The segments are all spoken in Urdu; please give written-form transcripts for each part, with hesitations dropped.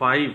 5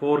4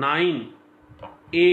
9A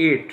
8,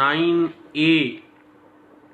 9A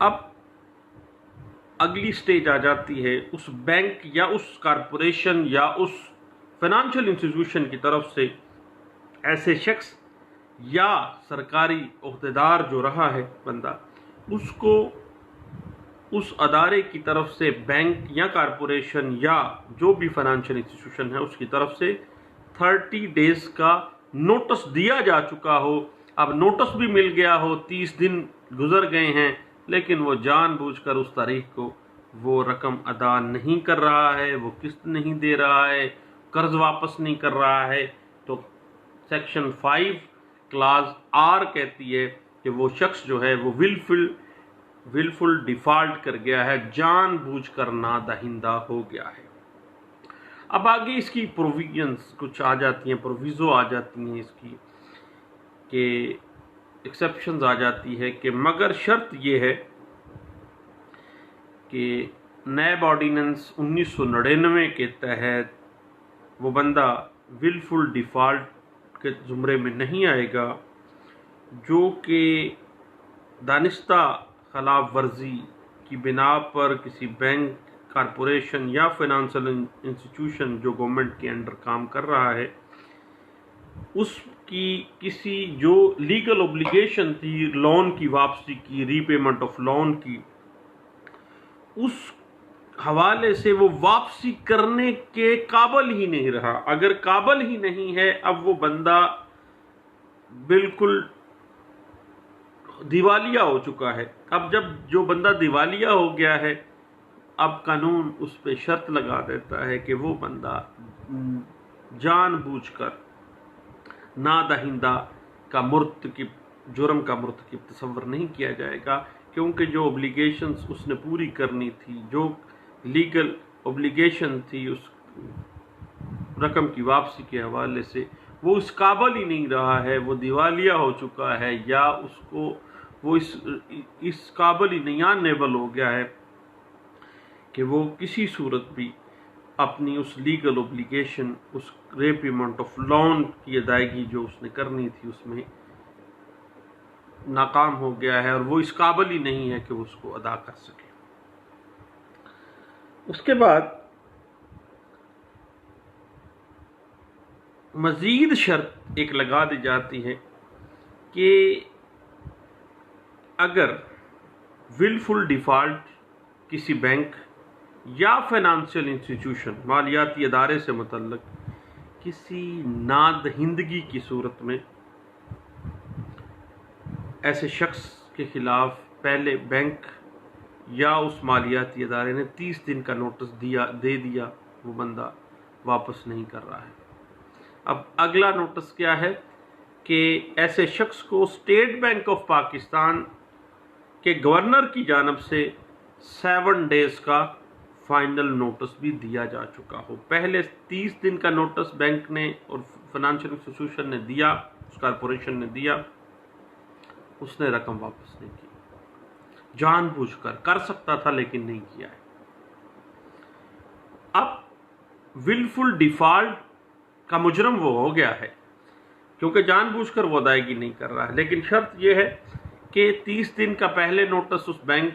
اب اگلی سٹیج آ جاتی ہے اس بینک یا اس کارپوریشن یا اس فائنانشل انسٹیٹیوشن کی طرف سے ایسے شخص یا سرکاری عہدیدار جو رہا ہے بندہ، اس کو اس ادارے کی طرف سے بینک یا کارپوریشن یا جو بھی فائنانشل انسٹیٹیوشن ہے اس کی طرف سے 30 ڈیز کا نوٹس دیا جا چکا ہو. اب نوٹس بھی مل گیا ہو، 30 دن گزر گئے ہیں، لیکن وہ جان بوجھ کر اس تاریخ کو وہ رقم ادا نہیں کر رہا ہے، وہ قسط نہیں دے رہا ہے، قرض واپس نہیں کر رہا ہے، تو سیکشن 5 کلاز آر کہتی ہے کہ وہ شخص جو ہے وہ ولفل ڈیفالٹ کر گیا ہے، جان بوجھ کر نادہندہ ہو گیا ہے. اب آگے اس کی پروویژنز کچھ آ جاتی ہیں، پروویزو آ جاتی ہیں اس کی، کہ ایکسیپشنز آ جاتی ہے کہ مگر شرط یہ ہے کہ نیب آرڈیننس 1999 کے تحت وہ بندہ ولفل ڈیفالٹ کے زمرے میں نہیں آئے گا جو کہ دانستہ خلاف ورزی کی بنا پر کسی بینک، کارپوریشن یا فائنانشل انسٹیٹیوشن جو گورنمنٹ کے انڈر کام کر رہا ہے اس کی کسی جو لیگل اوبلیگیشن تھی لون کی واپسی کی، ری پیمنٹ آف لون کی، اس حوالے سے وہ واپسی کرنے کے قابل ہی نہیں رہا. اگر قابل ہی نہیں ہے، اب وہ بندہ بالکل دیوالیہ ہو چکا ہے. اب جب جو بندہ دیوالیہ ہو گیا ہے، اب قانون اس پہ شرط لگا دیتا ہے کہ وہ بندہ جان بوجھ کر نادہندہ کا مرتکب، جرم کا مرتکب تصور نہیں کیا جائے گا، کیونکہ جو اوبلیگیشنز اس نے پوری کرنی تھی، جو لیگل اوبلیگیشن تھی اس رقم کی واپسی کے حوالے سے، وہ اس قابل ہی نہیں رہا ہے، وہ دیوالیہ ہو چکا ہے، یا اس کو وہ اس قابل ہی نہیں انیبل ہو گیا ہے کہ وہ کسی صورت بھی اپنی اس لیگل اوبلیگیشن، اس ری پیمنٹ آف لون کی ادائیگی جو اس نے کرنی تھی اس میں ناکام ہو گیا ہے، اور وہ اس قابل ہی نہیں ہے کہ وہ اس کو ادا کر سکے. اس کے بعد مزید شرط ایک لگا دی جاتی ہے کہ اگر ولفل ڈیفالٹ کسی بینک یا فائنانشل انسٹیٹیوشن، مالیاتی ادارے سے متعلق کسی نادہندگی کی صورت میں ایسے شخص کے خلاف پہلے بینک یا اس مالیاتی ادارے نے 30 دن کا نوٹس دے دیا، وہ بندہ واپس نہیں کر رہا ہے. اب اگلا نوٹس کیا ہے کہ ایسے شخص کو اسٹیٹ بینک آف پاکستان کے گورنر کی جانب سے 7 ڈیز کا فائنل نوٹس بھی دیا جا چکا ہو. پہلے 30 دن کا نوٹس بینک نے اور فائنانشل انسٹیٹیوشن نے دیا، اس کارپوریشن نے دیا، اس نے رقم واپس نہیں کی، جان بوجھ کر سکتا تھا لیکن نہیں کیا ہے. اب ولفل ڈیفالٹ کا مجرم وہ ہو گیا ہے کیونکہ جان بوجھ کر وہ ادائیگی نہیں کر رہا ہے، لیکن شرط یہ ہے کہ 30 دن کا پہلے نوٹس اس بینک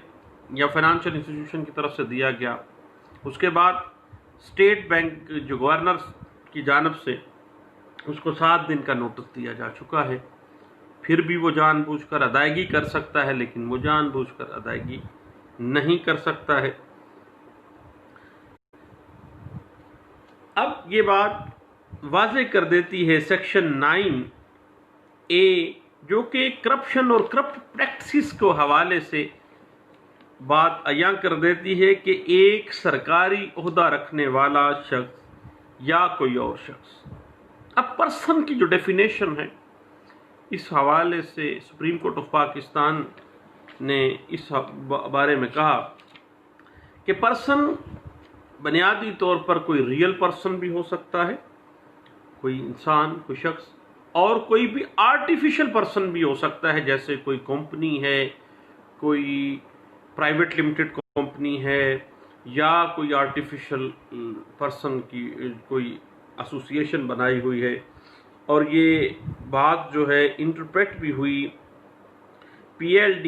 یا فائنانشل انسٹیٹیوشن کی طرف سے دیا گیا، اس کے بعد اسٹیٹ بینک جو گورنر کی جانب سے اس کو 7 دن کا نوٹس دیا جا چکا ہے، پھر بھی وہ جان بوجھ کر ادائیگی کر سکتا ہے، لیکن وہ جان بوجھ کر ادائیگی نہیں کر سکتا ہے. اب یہ بات واضح کر دیتی ہے سیکشن 9A جو کہ کرپشن اور کرپٹ پریکٹسز کو حوالے سے بات عیاں کر دیتی ہے کہ ایک سرکاری عہدہ رکھنے والا شخص یا کوئی اور شخص. اب پرسن کی جو ڈیفینیشن ہے اس حوالے سے سپریم کورٹ آف پاکستان نے اس بارے میں کہا کہ پرسن بنیادی طور پر کوئی ریئل پرسن بھی ہو سکتا ہے، کوئی انسان، کوئی شخص، اور کوئی بھی آرٹیفیشل پرسن بھی ہو سکتا ہے، جیسے کوئی کمپنی ہے، کوئی پرائیویٹ لمیٹڈ کمپنی ہے، یا کوئی آرٹیفیشل پرسن کی کوئی ایسوسیشن بنائی ہوئی ہے. اور یہ بات جو ہے انٹرپریٹ بھی ہوئی PLD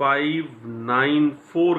594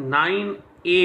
9A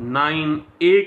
9A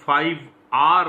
5R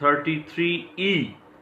33E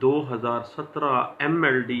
2017 MLD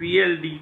PLD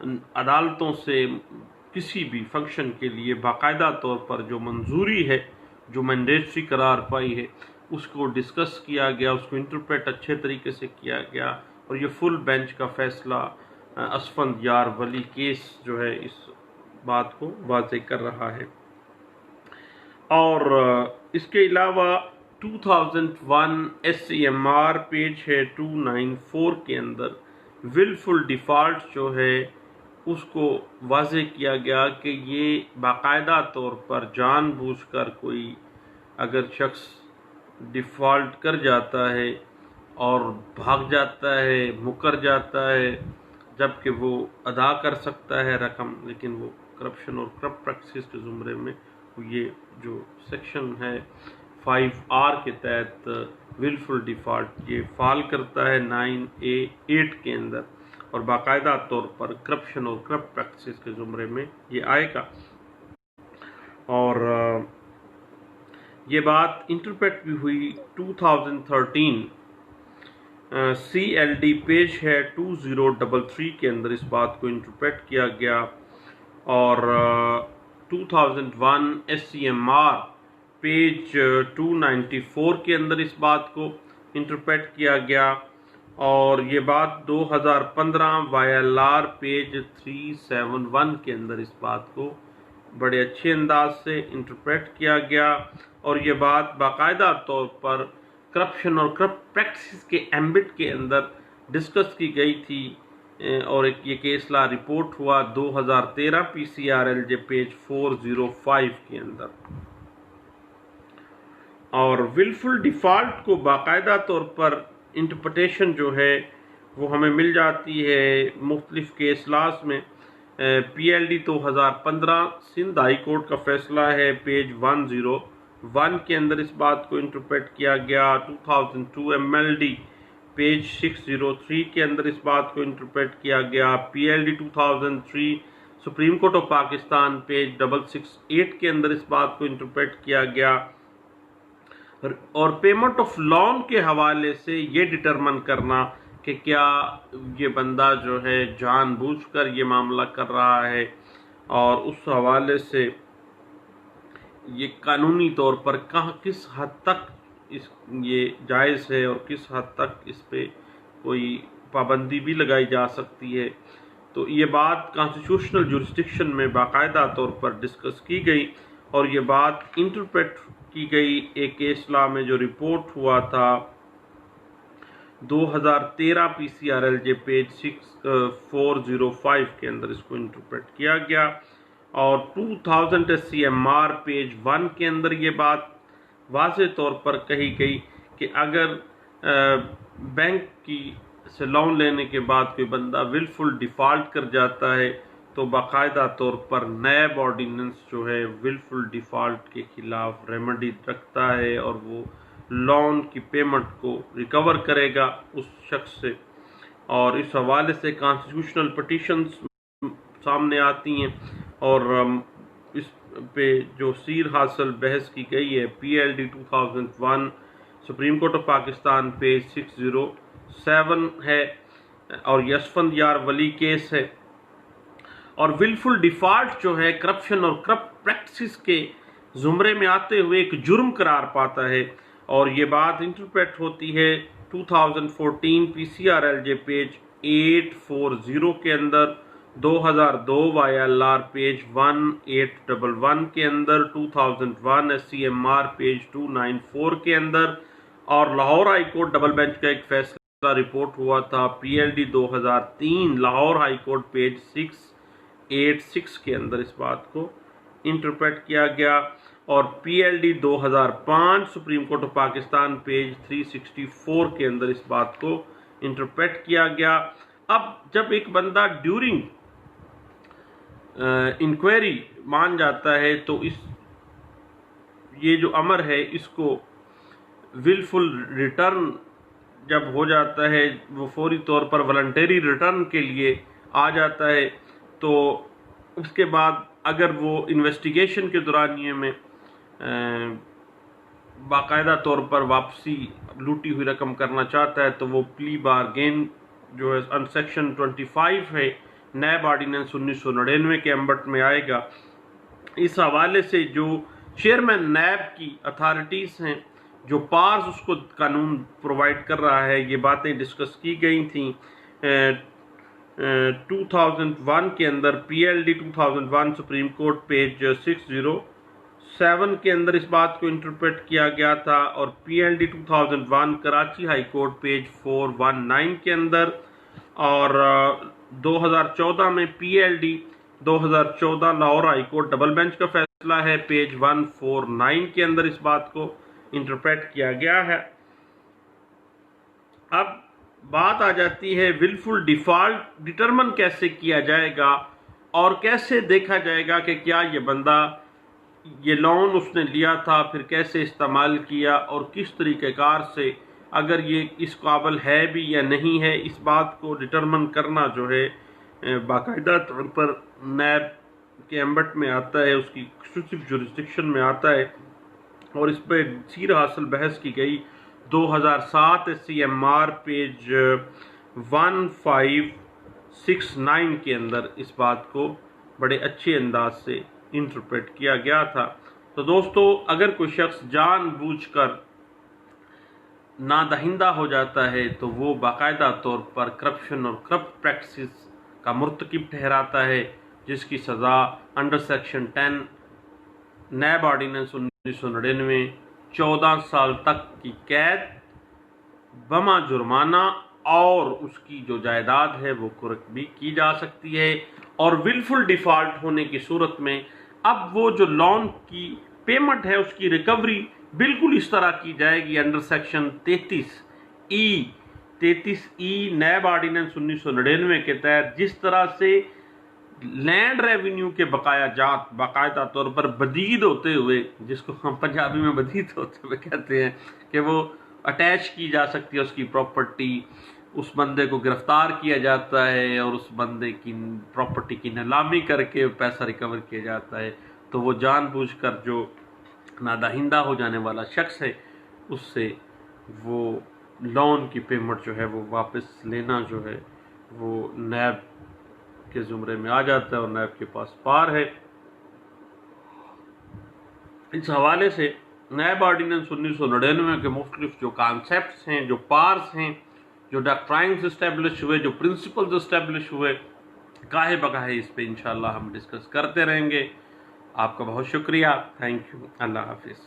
عدالتوں سے کسی بھی فنکشن کے لیے باقاعدہ طور پر جو منظوری ہے، جو مینڈیٹری قرار پائی ہے، اس کو ڈسکس کیا گیا، اس کو انٹرپریٹ اچھے طریقے سے کیا گیا، اور یہ فل بینچ کا فیصلہ اسفند یار ولی کیس جو ہے اس بات کو واضح کر رہا ہے۔ اور اس کے علاوہ 2001 SCMR پیج ہے 294 کے اندر ولفل ڈیفالٹ جو ہے اس کو واضح کیا گیا کہ یہ باقاعدہ طور پر جان بوجھ کر کوئی اگر شخص ڈیفالٹ کر جاتا ہے اور بھاگ جاتا ہے، مکر جاتا ہے، جبکہ وہ ادا کر سکتا ہے رقم، لیکن وہ کرپشن اور کرپٹ پریکٹسز کے زمرے میں یہ جو سیکشن ہے 5R کے تحت ولفل ڈیفالٹ یہ فال کرتا ہے 9A8 کے اندر، اور باقاعدہ طور پر کرپشن اور کرپٹ پریکٹسز کے زمرے میں یہ آئے گا۔ اور یہ بات انٹرپریٹ بھی ہوئی 2013 CLD پیج ہے 2033 کے اندر اس بات کو انٹرپریٹ کیا گیا، اور 2001 SCMR پیج 294 کے اندر اس بات کو انٹرپریٹ کیا گیا، اور یہ بات 2015 YLR پیج 371 کے اندر اس بات کو بڑے اچھے انداز سے انٹرپریٹ کیا گیا، اور یہ بات باقاعدہ طور پر کرپشن اور کرپٹ پریکٹسز کے ایمبٹ کے اندر ڈسکس کی گئی تھی، اور یہ کیس لا رپورٹ ہوا 2013 PCRLJ پیج 405 کے اندر۔ اور ولفل ڈیفالٹ کو باقاعدہ طور پر انٹرپریٹیشن جو ہے وہ ہمیں مل جاتی ہے مختلف کیس لاز میں۔ PLD 2015 سندھ ہائی کورٹ کا فیصلہ ہے پیج 101 کے اندر اس بات کو انٹرپریٹ کیا گیا، 2002 MLD پیج 603 کے اندر اس بات کو انٹرپریٹ کیا گیا، PLD 2003 supreme court of Pakistan page 668 کے اندر اس بات کو انٹرپریٹ کیا گیا، اور پیمنٹ آف لون کے حوالے سے یہ ڈٹرمن کرنا کہ کیا یہ بندہ جو ہے جان بوجھ کر یہ معاملہ کر رہا ہے، اور اس حوالے سے یہ قانونی طور پر کس حد تک یہ جائز ہے اور کس حد تک اس پہ کوئی پابندی بھی لگائی جا سکتی ہے۔ تو یہ بات کانسٹیٹیوشنل جورسڈکشن میں باقاعدہ طور پر ڈسکس کی گئی، اور یہ بات انٹرپریٹ کی گئی ایک کیس لا میں جو رپورٹ ہوا تھا 2013 PCRLJ پیج 405 کے اندر اس کو انٹرپریٹ کیا گیا، اور 2000 SCMR پیج 1 کے اندر یہ بات واضح طور پر کہی گئی کہ اگر بینک کی سے لون لینے کے بعد کوئی بندہ ولفل ڈیفالٹ کر جاتا ہے تو باقاعدہ طور پر نیب آرڈیننس جو ہے ولفل ڈیفالٹ کے خلاف ریمیڈی رکھتا ہے، اور وہ لون کی پیمنٹ کو ریکور کرے گا اس شخص سے، اور اس حوالے سے کانسٹیٹیوشنل پٹیشنز سامنے آتی ہیں، اور اس پہ جو سیر حاصل بحث کی گئی ہے PLD 2001 supreme court of Pakistan page 607 ہے، اور یہ اسفند یار ولی کیس ہے۔ اور ولفل ڈیفالٹ جو ہے کرپشن اور کرپٹ پریکٹسز کے زمرے میں آتے ہوئے ایک جرم قرار پاتا ہے، اور یہ بات انٹرپریٹ ہوتی ہے 2014 PCRLJ پیج 840 کے اندر، 2002 YLR پیج 1811 کے اندر، 2001 SCMR پیج 294 کے اندر، اور Lahore high court double bench کا ایک فیصلہ رپورٹ ہوا تھا PLD 2003 Lahore high court page 686 کے اندر اس بات کو انٹرپریٹ کیا گیا، اور PLD 2005 supreme court of Pakistan page 364 کے اندر اس بات کو انٹرپریٹ کیا گیا۔ اب جب ایک بندہ ڈیورنگ انکوائری مان جاتا ہے تو یہ جو امر ہے اس کو ولفل ریٹرن جب ہو جاتا ہے، وہ فوری طور پر والنٹری ریٹرن کے لیے آ جاتا ہے، تو اس کے بعد اگر وہ انویسٹیگیشن کے دورانیے میں باقاعدہ طور پر واپسی لوٹی ہوئی رقم کرنا چاہتا ہے تو وہ پلی بارگین جو ہے سیکشن 25 ہے نیب آرڈیننس 1999 کے ایمبٹ میں آئے گا۔ اس حوالے سے جو چیئرمین نیب کی اتھارٹیز ہیں، جو پارز اس کو قانون پرووائڈ کر رہا ہے، یہ باتیں ڈسکس کی گئی تھیں 2001 کے اندر، P L D 2001 supreme court page 607 کے اندر اس بات کو انٹرپریٹ کیا گیا تھا، اور پی L D 2001 Karachi high court page 419 کے اندر، اور 2014 میں پی L D 2014 Lahore high court double bench کا فیصلہ ہے، پیج 149 کے اندر اس بات کو انٹرپریٹ کیا گیا ہے۔ اب بات آ جاتی ہے ولفل ڈیفالٹ ڈٹرمن کیسے کیا جائے گا، اور کیسے دیکھا جائے گا کہ کیا یہ بندہ یہ لون اس نے لیا تھا پھر کیسے استعمال کیا، اور کس طریقہ کار سے اگر یہ اس قابل ہے بھی یا نہیں ہے، اس بات کو ڈٹرمن کرنا جو ہے باقاعدہ طور پر نیب کے ایمبٹ میں آتا ہے، اس کی ایکسکلوسیو جورسڈکشن میں آتا ہے، اور اس پہ سیر حاصل بحث کی گئی 2007 سی ایم آر پیج 1569 کے اندر اس بات کو بڑے اچھے انداز سے انٹرپریٹ کیا گیا تھا۔ تو دوستو، اگر کوئی شخص جان بوجھ کر نادہندہ ہو جاتا ہے تو وہ باقاعدہ طور پر کرپشن اور کرپٹ پریکٹسز کا مرتکب ٹھہراتا ہے، جس کی سزا انڈر سیکشن 10 نیب آرڈیننس 1999 14 سال تک کی قید بما جرمانہ، اور اس کی جو جائیداد ہے وہ قرق بھی کی جا سکتی ہے۔ اور ولفل ڈیفالٹ ہونے کی صورت میں اب وہ جو لون کی پیمنٹ ہے اس کی ریکوری بالکل اس طرح کی جائے گی under section 33E NAB ordinance 1999 کے تحت، جس طرح سے لینڈ ریونیو کے بقایا جات باقاعدہ طور پر بدید ہوتے ہوئے، جس کو ہم پنجابی میں بدید ہوتے ہوئے کہتے ہیں، کہ وہ اٹیچ کی جا سکتی ہے اس کی پراپرٹی، اس بندے کو گرفتار کیا جاتا ہے اور اس بندے کی پراپرٹی کی نیلامی کر کے پیسہ ریکور کیا جاتا ہے، تو وہ جان بوجھ کر جو نادہندہ ہو جانے والا شخص ہے اس سے وہ لون کی پیمنٹ جو ہے وہ واپس لینا جو ہے وہ نیب کے زمرے میں آ جاتا ہے اور نیب کے پاس پار ہے۔ اس حوالے سے نیب آرڈیننس 1999 کے مختلف جو کانسیپٹس ہیں، جو پارس ہیں، جو ڈاکٹرائنز اسٹیبلش ہوئے، جو پرنسپلز اسٹیبلش ہوئے، گاہے بگاہے اس پہ انشاءاللہ ہم ڈسکس کرتے رہیں گے۔ آپ کا بہت شکریہ، تھینک یو، اللہ حافظ۔